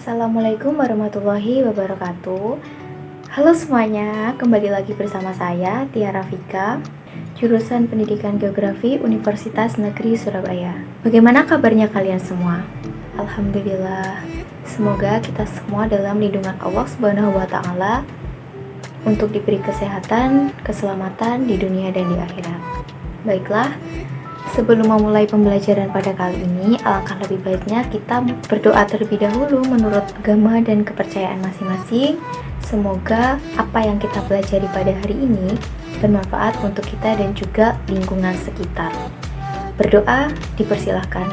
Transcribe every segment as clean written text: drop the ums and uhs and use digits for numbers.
Assalamualaikum warahmatullahi wabarakatuh. Halo semuanya, kembali lagi bersama saya Tia Rafika, jurusan Pendidikan Geografi Universitas Negeri Surabaya. Bagaimana kabarnya kalian semua? Alhamdulillah. Semoga kita semua dalam lindungan Allah Subhanahu wa taala untuk diberi kesehatan, keselamatan di dunia dan di akhirat. Baiklah, sebelum memulai pembelajaran pada kali ini, alangkah lebih baiknya kita berdoa terlebih dahulu menurut agama dan kepercayaan masing-masing. Semoga apa yang kita pelajari pada hari ini bermanfaat untuk kita dan juga lingkungan sekitar. Berdoa dipersilahkan.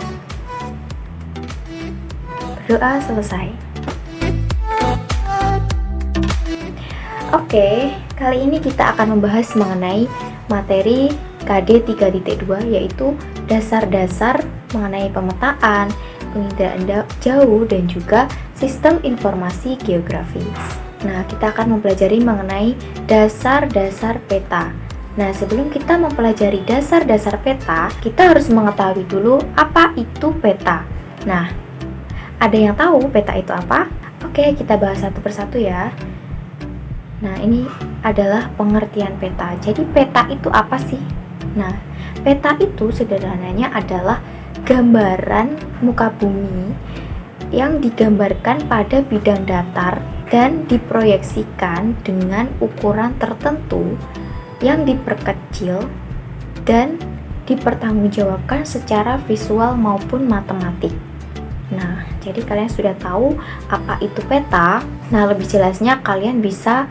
Berdoa selesai. Oke, kali ini kita akan membahas mengenai materi KD 3.2, yaitu dasar-dasar mengenai pemetaan, penginderaan jauh, dan juga sistem informasi geografis. Nah, kita akan mempelajari mengenai dasar-dasar peta. Nah, sebelum kita mempelajari dasar-dasar peta, kita harus mengetahui dulu apa itu peta. Nah, ada yang tahu peta itu apa? Oke, kita bahas satu persatu ya. Nah, ini adalah pengertian peta. Jadi, peta itu apa sih? Nah, peta itu sederhananya adalah gambaran muka bumi yang digambarkan pada bidang datar dan diproyeksikan dengan ukuran tertentu yang diperkecil dan dipertanggungjawabkan secara visual maupun matematik. Nah, jadi kalian sudah tahu apa itu peta. Nah, lebih jelasnya kalian bisa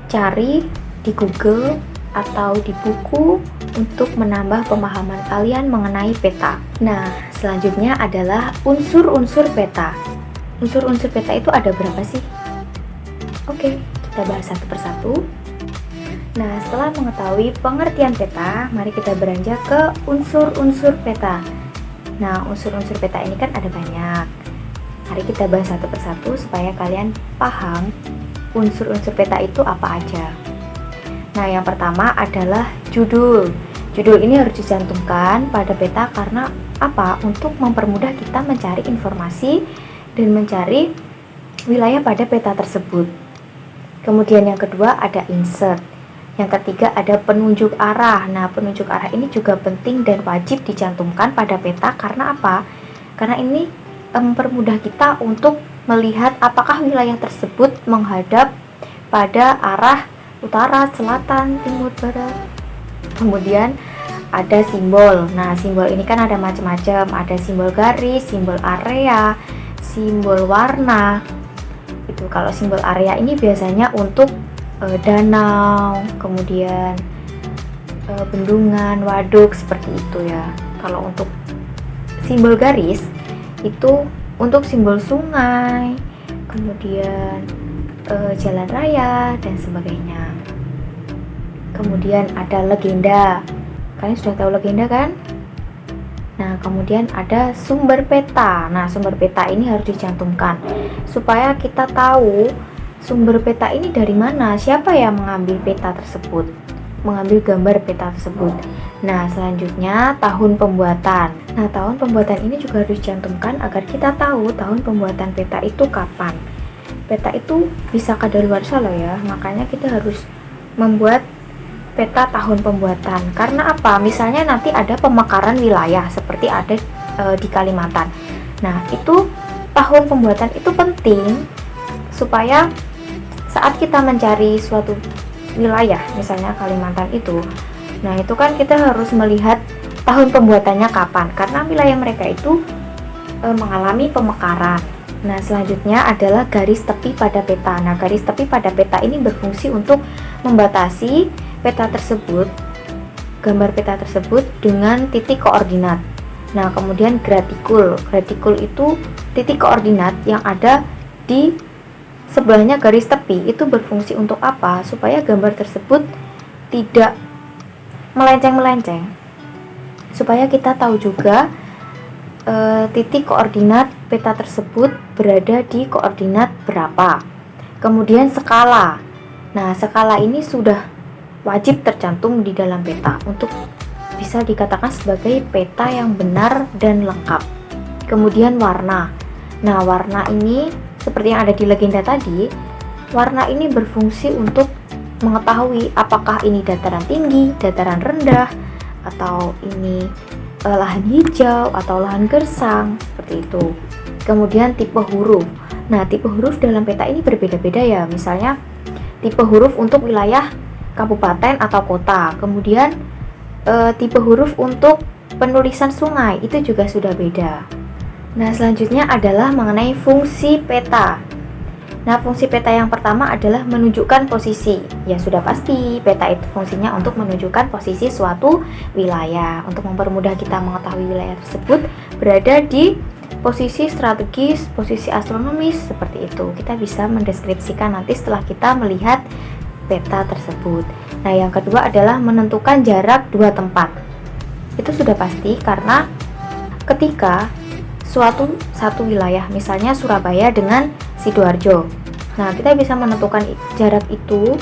cari di Google atau di buku untuk menambah pemahaman kalian mengenai peta. Nah, selanjutnya adalah unsur-unsur peta. Unsur-unsur peta itu ada berapa sih? Oke, kita bahas satu persatu. Nah, setelah mengetahui pengertian peta, mari kita beranjak ke unsur-unsur peta. Nah, unsur-unsur peta ini kan ada banyak. Mari kita bahas satu persatu supaya kalian paham unsur-unsur peta itu apa aja. Nah, yang pertama adalah judul. Judul ini harus dicantumkan pada peta karena apa? Untuk mempermudah kita mencari informasi dan mencari wilayah pada peta tersebut. Kemudian yang kedua ada insert. Yang ketiga ada penunjuk arah. Nah, penunjuk arah ini juga penting dan wajib dicantumkan pada peta karena apa? Karena ini mempermudah kita untuk melihat apakah wilayah tersebut menghadap pada arah utara, selatan, timur, barat. Kemudian ada simbol. Nah, simbol ini kan ada macam-macam. Ada simbol garis, simbol area, simbol warna. Itu kalau simbol area ini biasanya untuk danau, kemudian bendungan, waduk seperti itu ya. Kalau untuk simbol garis itu untuk simbol sungai, kemudian jalan raya dan sebagainya. Kemudian ada legenda. Kalian sudah tahu legenda kan? Nah, kemudian ada sumber peta. Nah, sumber peta ini harus dicantumkan supaya kita tahu sumber peta ini dari mana, siapa yang mengambil peta tersebut, mengambil gambar peta tersebut. Nah, selanjutnya tahun pembuatan. Nah, tahun pembuatan ini juga harus dicantumkan agar kita tahu tahun pembuatan peta itu kapan. Peta itu bisa kadaluarsa loh ya, makanya kita harus membuat peta tahun pembuatan. Karena apa? Misalnya nanti ada pemekaran wilayah seperti ada di Kalimantan. Nah, itu tahun pembuatan itu penting supaya saat kita mencari suatu wilayah, misalnya Kalimantan itu, nah itu kan kita harus melihat tahun pembuatannya kapan, karena wilayah mereka itu mengalami pemekaran. Nah, selanjutnya adalah garis tepi pada peta. Nah, garis tepi pada peta ini berfungsi untuk membatasi peta tersebut, gambar peta tersebut dengan titik koordinat. Nah, kemudian gratikul. Gratikul itu titik koordinat yang ada di sebelahnya garis tepi. Itu berfungsi untuk apa? Supaya gambar tersebut tidak melenceng-melenceng. Supaya kita tahu juga titik koordinat peta tersebut berada di koordinat berapa. Kemudian skala. Nah, skala ini sudah wajib tercantum di dalam peta untuk bisa dikatakan sebagai peta yang benar dan lengkap. Kemudian warna. Nah, warna ini seperti yang ada di legenda tadi, warna ini berfungsi untuk mengetahui apakah ini dataran tinggi, dataran rendah, atau ini lahan hijau atau lahan gersang, seperti itu. Kemudian tipe huruf. Nah, tipe huruf dalam peta ini berbeda-beda ya. Misalnya tipe huruf untuk wilayah kabupaten atau kota. Kemudian tipe huruf untuk penulisan sungai itu juga sudah beda. Nah, selanjutnya adalah mengenai fungsi peta. Nah, fungsi peta yang pertama adalah menunjukkan posisi. Ya, sudah pasti peta itu fungsinya untuk menunjukkan posisi suatu wilayah, untuk mempermudah kita mengetahui wilayah tersebut berada di posisi strategis, posisi astronomis, seperti itu. Kita bisa mendeskripsikan nanti setelah kita melihat peta tersebut. Nah, yang kedua adalah menentukan jarak dua tempat. Itu sudah pasti karena ketika satu wilayah, misalnya Surabaya dengan Sidoarjo. Nah, kita bisa menentukan jarak itu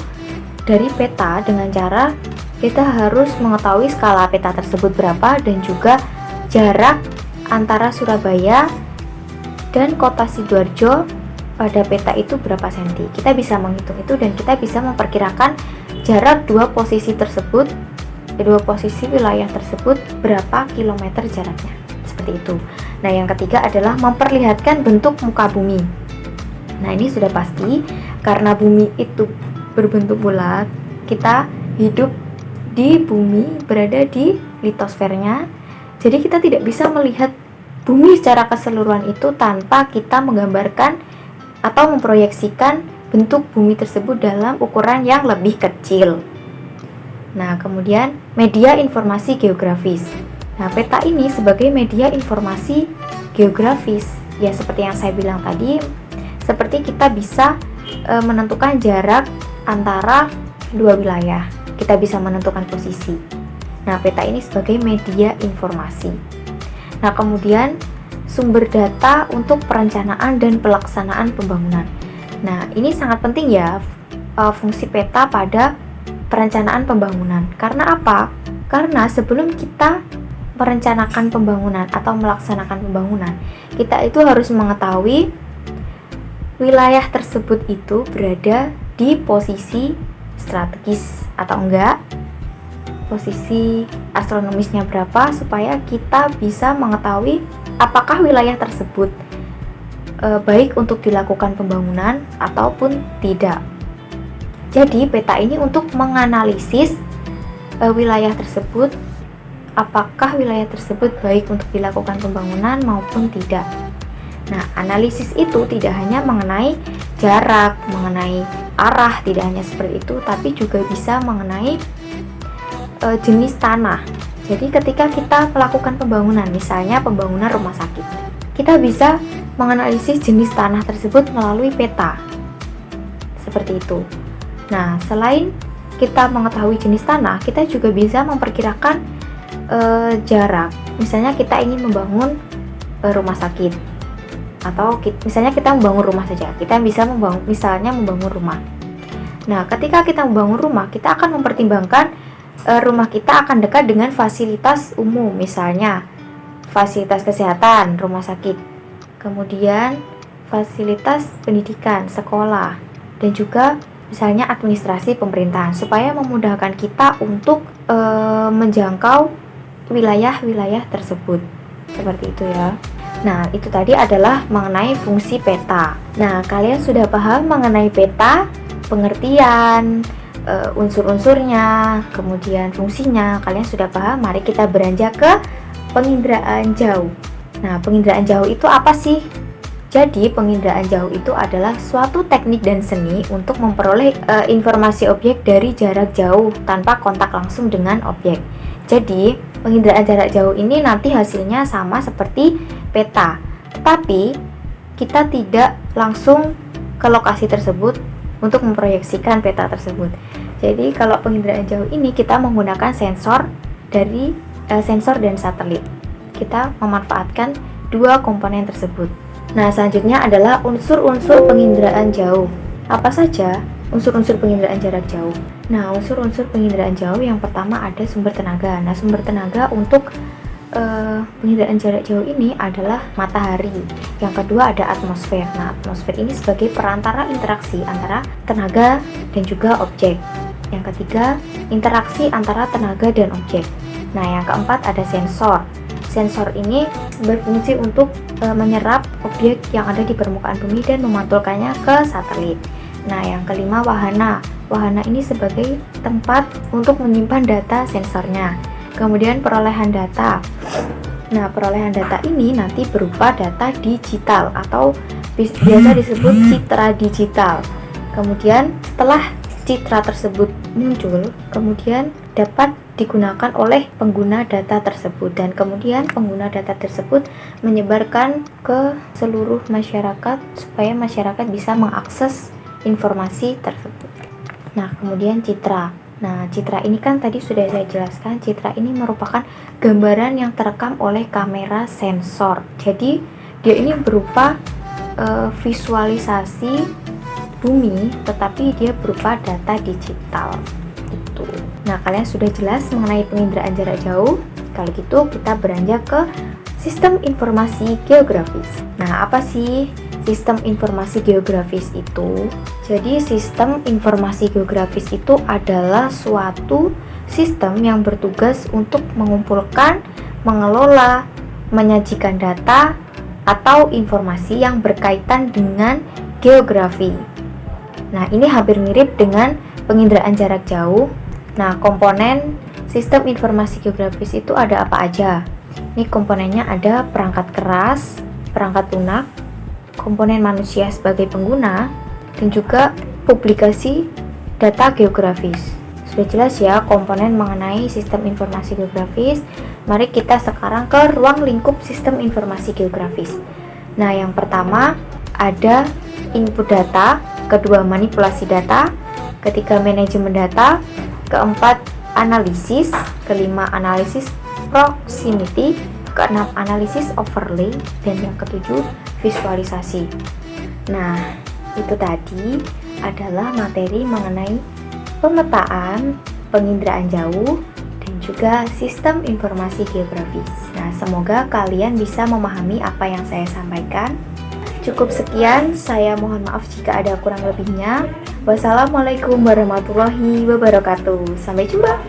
dari peta dengan cara kita harus mengetahui skala peta tersebut berapa dan juga jarak antara Surabaya dan kota Sidoarjo pada peta itu berapa senti. Kita bisa menghitung itu dan kita bisa memperkirakan jarak dua posisi tersebut, dua posisi wilayah tersebut berapa kilometer jaraknya. Seperti itu. Nah, yang ketiga adalah memperlihatkan bentuk muka bumi. Nah, ini sudah pasti karena bumi itu berbentuk bulat, kita hidup di bumi, berada di litosfernya. Jadi kita tidak bisa melihat bumi secara keseluruhan itu tanpa kita menggambarkan atau memproyeksikan bentuk bumi tersebut dalam ukuran yang lebih kecil. Nah, kemudian media informasi geografis. Nah, peta ini sebagai media informasi geografis, ya seperti yang saya bilang tadi, seperti kita bisa menentukan jarak antara dua wilayah. Kita bisa menentukan posisi. Nah, peta ini sebagai media informasi. Nah, kemudian sumber data untuk perencanaan dan pelaksanaan pembangunan. Nah, ini sangat penting ya, fungsi peta pada perencanaan pembangunan. Karena apa? Karena sebelum kita merencanakan pembangunan atau melaksanakan pembangunan, kita itu harus mengetahui wilayah tersebut itu berada di posisi strategis atau enggak, posisi astronomisnya berapa, supaya kita bisa mengetahui apakah wilayah tersebut baik untuk dilakukan pembangunan ataupun tidak. Jadi peta ini untuk menganalisis wilayah tersebut, apakah wilayah tersebut baik untuk dilakukan pembangunan maupun tidak. Nah, analisis itu tidak hanya mengenai jarak, mengenai arah, tidak hanya seperti itu, tapi juga bisa mengenai jenis tanah. Jadi ketika kita melakukan pembangunan, misalnya pembangunan rumah sakit, kita bisa menganalisis jenis tanah tersebut melalui peta. Seperti itu. Nah, selain kita mengetahui jenis tanah, kita juga bisa memperkirakan jarak. Misalnya kita ingin membangun rumah sakit, atau misalnya kita membangun rumah saja. Kita bisa membangun rumah. Nah, ketika kita membangun rumah, kita akan mempertimbangkan rumah kita akan dekat dengan fasilitas umum, misalnya fasilitas kesehatan, rumah sakit, kemudian fasilitas pendidikan, sekolah, dan juga misalnya administrasi pemerintahan, supaya memudahkan kita untuk menjangkau wilayah-wilayah tersebut. Seperti itu ya. Nah, itu tadi adalah mengenai fungsi peta. Nah, kalian sudah paham mengenai peta, pengertian, unsur-unsurnya, kemudian fungsinya, kalian sudah paham. Mari kita beranjak ke penginderaan jauh. Nah, penginderaan jauh itu apa sih? Jadi, penginderaan jauh itu adalah suatu teknik dan seni untuk memperoleh informasi objek dari jarak jauh tanpa kontak langsung dengan objek. Jadi, penginderaan jarak jauh ini nanti hasilnya sama seperti peta, tetapi kita tidak langsung ke lokasi tersebut untuk memproyeksikan peta tersebut. Jadi, kalau penginderaan jauh ini kita menggunakan sensor dan satelit. Kita memanfaatkan dua komponen tersebut. Nah, selanjutnya adalah unsur-unsur penginderaan jauh. Apa saja unsur-unsur penginderaan jarak jauh? Nah, unsur-unsur penginderaan jauh yang pertama ada sumber tenaga. Nah, sumber tenaga untuk penginderaan jarak jauh ini adalah matahari. Yang kedua ada atmosfer. Nah, atmosfer ini sebagai perantara interaksi antara tenaga dan juga objek. Yang ketiga, interaksi antara tenaga dan objek. Nah, yang keempat ada sensor. Sensor ini berfungsi untuk menyerap objek yang ada di permukaan bumi dan memantulkannya ke satelit. Nah, yang kelima wahana. Wahana ini sebagai tempat untuk menyimpan data sensornya. Kemudian perolehan data. Nah, perolehan data ini nanti berupa data digital atau biasa disebut citra digital. Kemudian setelah citra tersebut muncul, kemudian dapat digunakan oleh pengguna data tersebut, dan kemudian pengguna data tersebut menyebarkan ke seluruh masyarakat supaya masyarakat bisa mengakses informasi tersebut. Nah, kemudian citra. Nah, citra ini kan tadi sudah saya jelaskan, citra ini merupakan gambaran yang terekam oleh kamera sensor. Jadi, dia ini berupa visualisasi bumi, tetapi dia berupa data digital. Itu. Nah, kalian sudah jelas mengenai penginderaan jarak jauh. Kalau gitu, kita beranjak ke sistem informasi geografis. Nah, apa sih sistem informasi geografis itu? Jadi sistem informasi geografis itu adalah suatu sistem yang bertugas untuk mengumpulkan, mengelola, menyajikan data atau informasi yang berkaitan dengan geografi. Nah, ini hampir mirip dengan penginderaan jarak jauh. Nah, komponen sistem informasi geografis itu ada apa aja? Ini komponennya ada perangkat keras, perangkat lunak, komponen manusia sebagai pengguna, dan juga publikasi data geografis. Sudah jelas ya komponen mengenai sistem informasi geografis. Mari kita sekarang ke ruang lingkup sistem informasi geografis. Nah, yang pertama ada input data, kedua manipulasi data, ketiga manajemen data, keempat analisis, kelima analisis proximity, keenam analisis overlay, dan yang ketujuh visualisasi. Nah, itu tadi adalah materi mengenai pemetaan, penginderaan jauh, dan juga sistem informasi geografis. Nah, semoga kalian bisa memahami apa yang saya sampaikan. Cukup sekian, saya mohon maaf jika ada kurang lebihnya. Wassalamualaikum warahmatullahi wabarakatuh. Sampai jumpa.